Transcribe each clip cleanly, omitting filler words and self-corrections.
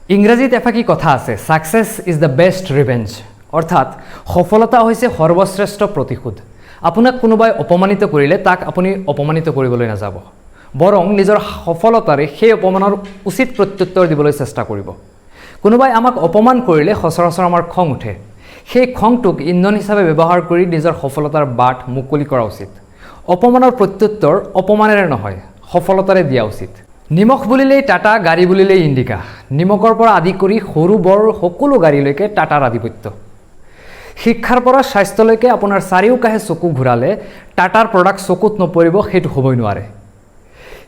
ইংৰাজীত এফাকি কথা আছে, success is the best revenge, অৰ্থাৎ সফলতা হৈছে সৰ্বশ্ৰেষ্ঠ প্ৰতিশোধ। আপোনাক কোনোবাই অপমানিত কৰিলে তাক আপুনি অপমানিত কৰিবলৈ নাযাব, বৰং নিজৰ সফলতাৰে সেই অপমানৰ উচিত প্ৰত্যুত্তৰ দিবলৈ চেষ্টা কৰিব। কোনোবাই আমাক অপমান কৰিলে সচৰাচৰ আমাৰ খং উঠে। সেই খংটোক ইন্ধন হিচাপে ব্যৱহাৰ কৰি নিজৰ সফলতাৰ বাট মুকলি কৰা উচিত। অপমানৰ প্ৰত্যুত্তৰ অপমানেৰে নহয়, সফলতাৰে দিয়া উচিত। নিমখ বুলিলেই টাটা, গাড়ী বুলিলেই ইণ্ডিকা। নিমখৰ পৰা আদি কৰি সৰু বৰ সকলো গাড়ীলৈকে টাটাৰ আধিপত্য। শিক্ষাৰ পৰা স্বাস্থ্যলৈকে আপোনাৰ চাৰিওকাষে চকু ঘূৰালে টাটাৰ প্ৰডাক্ট চকুত নপৰিব সেইটো হ'বই নোৱাৰে।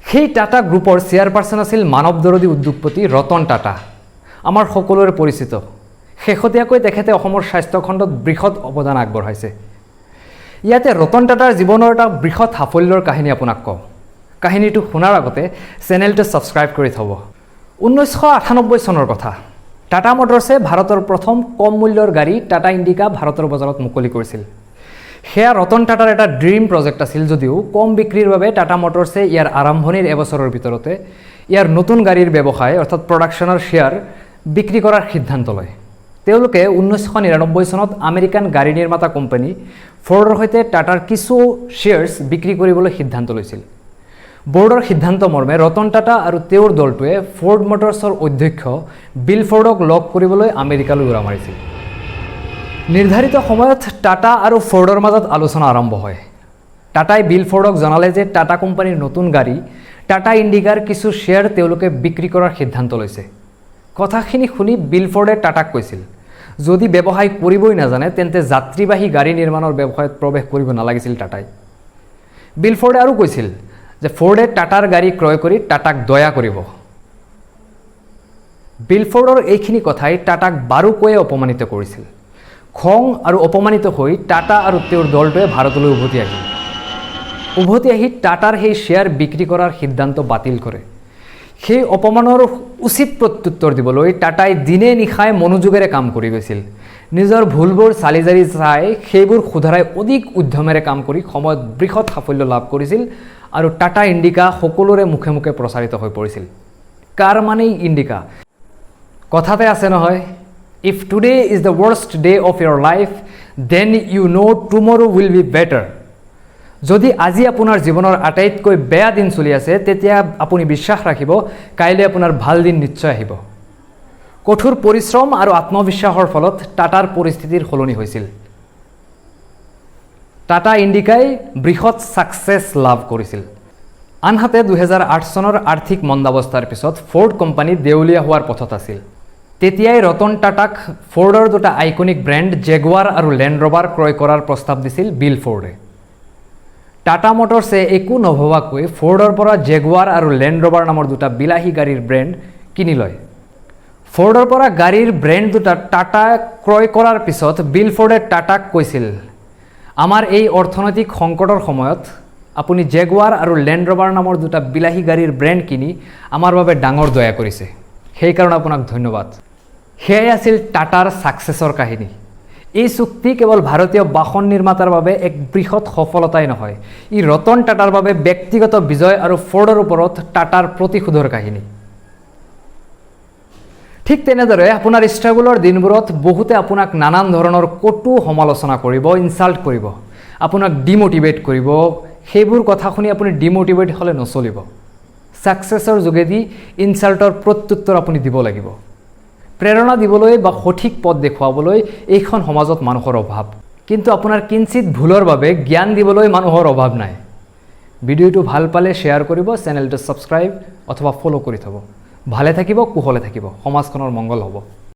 সেই টাটা গ্ৰুপৰ চেয়াৰপাৰ্চন আছিল মানৱদৰদী উদ্যোগপতি ৰতন টাটা, আমাৰ সকলোৰে পৰিচিত। শেহতীয়াকৈ তেখেতে অসমৰ স্বাস্থ্য খণ্ডত বৃহৎ অৱদান আগবঢ়াইছে। ইয়াতে ৰতন টাটাৰ জীৱনৰ এটা বৃহৎ সাফল্যৰ কাহিনী আপোনাক কওঁ। কাহিনীটো শুনাৰ আগতে চেনেলটো ছাবস্ক্ৰাইব কৰি থ'ব। 1998 চনৰ কথা। টাটা মটৰ্ছে ভাৰতৰ প্ৰথম কম মূল্যৰ গাড়ী টাটা ইণ্ডিকা ভাৰতৰ বজাৰত মুকলি কৰিছিল। সেয়া ৰতন টাটাৰ এটা ড্ৰিম প্ৰজেক্ট আছিল যদিও কম বিক্ৰীৰ বাবে টাটা মটৰ্ছে ইয়াৰ আৰম্ভণিৰ এবছৰৰ ভিতৰতে ইয়াৰ নতুন গাড়ীৰ ব্যৱসায় অৰ্থাৎ প্ৰডাকশ্যনৰ শ্বেয়াৰ বিক্ৰী কৰাৰ সিদ্ধান্ত লয়। তেওঁলোকে 1999 চনত আমেৰিকান গাড়ী নিৰ্মাতা কোম্পানী ফৰ্ডৰ সৈতে টাটাৰ কিছু শ্বেয়াৰ্ছ বিক্ৰী কৰিবলৈ সিদ্ধান্ত লৈছিল। বোৰ্ডৰ সিদ্ধান্ত মৰ্মে ৰতন টাটা আৰু তেওঁৰ দলটোৱে ফৰ্ড মটৰ্ছৰ অধ্যক্ষ বিল ফৰ্ডক লগ কৰিবলৈ আমেৰিকালৈ উৰা মাৰিছিল। নিৰ্ধাৰিত সময়ত টাটা আৰু ফৰ্ডৰ মাজত আলোচনা আৰম্ভ হয়। টাটাই বিল ফৰ্ডক জনালে যে টাটা কোম্পানীৰ নতুন গাড়ী টাটা ইণ্ডিকাৰ কিছু শ্বেয়াৰ তেওঁলোকে বিক্ৰী কৰাৰ সিদ্ধান্ত লৈছে। কথাখিনি শুনি বিল ফৰ্ডে টাটাক কৈছিল, যদি ব্যৱসায় কৰিবই নাজানে তেন্তে যাত্ৰীবাহী গাড়ী নিৰ্মাণৰ ব্যৱসায়ত প্ৰৱেশ কৰিব নালাগিছিল টাটাই। বিল ফৰ্ডে আৰু কৈছিল যে ফৰ্ডে টাটাৰ গাড়ী ক্ৰয় কৰি টাটাক দয়া কৰিব। বিল ফৰ্ডৰ এইখিনি কথাই টাটাক বাৰুকৈয়ে অপমানিত কৰিছিল। খং আৰু অপমানিত হৈ টাটা আৰু তেওঁৰ দলটোৱে ভাৰতলৈ উভতি আহি টাটাৰ সেই শ্বেয়াৰ বিক্ৰী কৰাৰ সিদ্ধান্ত বাতিল কৰে। সেই অপমানৰ উচিত প্ৰত্যুত্তৰ দিবলৈ টাটাই দিনে নিশাই মনোযোগেৰে কাম কৰি গৈছিল। নিজৰ ভুলবোৰ চালি জাৰি চাই সেইবোৰ শুধৰাই অধিক উদ্যমেৰে কাম কৰি সময়ত বৃহৎ সাফল্য লাভ কৰিছিল আৰু টাটা ইণ্ডিকা সকলোৰে মুখে মুখে প্ৰচাৰিত হৈ পৰিছিল। কাৰ মানেই ইণ্ডিকা। কথাতে আছে নহয়, if today is the worst day of your life then you know' tomorrow will be better. যদি আজি আপোনাৰ জীৱনৰ আটাইতকৈ বেয়া দিন চলি আছে তেতিয়া আপুনি বিশ্বাস ৰাখিব কাইলৈ আপোনাৰ ভাল দিন নিশ্চয় আহিব। কঠোৰ পৰিশ্ৰম আৰু আত্মবিশ্বাসৰ ফলত টাটাৰ পৰিস্থিতিৰ সলনি হৈছিল। টাটা ইণ্ডিকাই বৃহৎ ছাকচেছ লাভ কৰিছিল। আনহাতে 2008 চনৰ আৰ্থিক মন্দাৱস্থাৰ পিছত ফৰ্ড কোম্পানী দেউলীয়া হোৱাৰ পথত আছিল। তেতিয়াই ৰতন টাটাক ফৰ্ডৰ দুটা আইকনিক ব্ৰেণ্ড জেগুৱাৰ আৰু লেণ্ড ৰ'ভাৰ ক্ৰয় কৰাৰ প্ৰস্তাৱ দিছিল বিল ফৰ্ডে। টাটা মটৰ্ছে একো নভবাকৈ ফৰ্ডৰ পৰা জেগুৱাৰ আৰু লেণ্ড ৰ'ভাৰ নামৰ দুটা বিলাহী গাড়ীৰ ব্ৰেণ্ড কিনি লয়। ফৰ্ডৰ পৰা গাড়ীৰ ব্ৰেণ্ড দুটা টাটা ক্ৰয় কৰাৰ পিছত বিল ফৰ্ডে টাটাক কৈছিল, আমাৰ এই অৰ্থনৈতিক সংকটৰ সময়ত আপুনি জেগুৱাৰ আৰু লেণ্ড ৰ'ভাৰ নামৰ দুটা বিলাহী গাড়ীৰ ব্ৰেণ্ড কিনি আমাৰ বাবে ডাঙৰ দয়া কৰিছে, সেইকাৰণে আপোনাক ধন্যবাদ। সেয়াই আছিল টাটাৰ ছাকচেছৰ কাহিনী। এই চুক্তি কেৱল ভাৰতীয় বাহন নিৰ্মাতাৰ বাবে এক বৃহৎ সফলতাই নহয়, ই ৰতন টাটাৰ বাবে ব্যক্তিগত বিজয় আৰু ফৰ্ডৰ ওপৰত টাটাৰ প্ৰতিশোধৰ কাহিনী। ঠিক তেনেদৰে আপোনাৰ ষ্ট্ৰাগলৰ দিনবোৰত বহুতে আপোনাক নানান ধৰণৰ কটু সমালোচনা কৰিব, ইনচাল্ট কৰিব, আপোনাক ডিমোটিভেট কৰিব। সেইবোৰ কথা শুনি আপুনি ডিমোটিভেট হ'লে নচলিব। ছাকচেছৰ যোগেদি ইনচাল্টৰ প্ৰত্যুত্তৰ আপুনি দিব লাগিব। প্ৰেৰণা দিবলৈ বা সঠিক পথ দেখুৱাবলৈ এইখন সমাজত মানুহৰ অভাৱ, কিন্তু আপোনাৰ কিঞ্চিত ভুলৰ বাবে জ্ঞান দিবলৈ মানুহৰ অভাৱ নাই। ভিডিঅ'টো ভাল পালে শ্বেয়াৰ কৰিব, চেনেলটো ছাবস্ক্ৰাইব অথবা ফ'ল' কৰি থ'ব। ভালে থাকিব, কুশলে থাকিব, সমাজখনৰ মংগল হ'ব।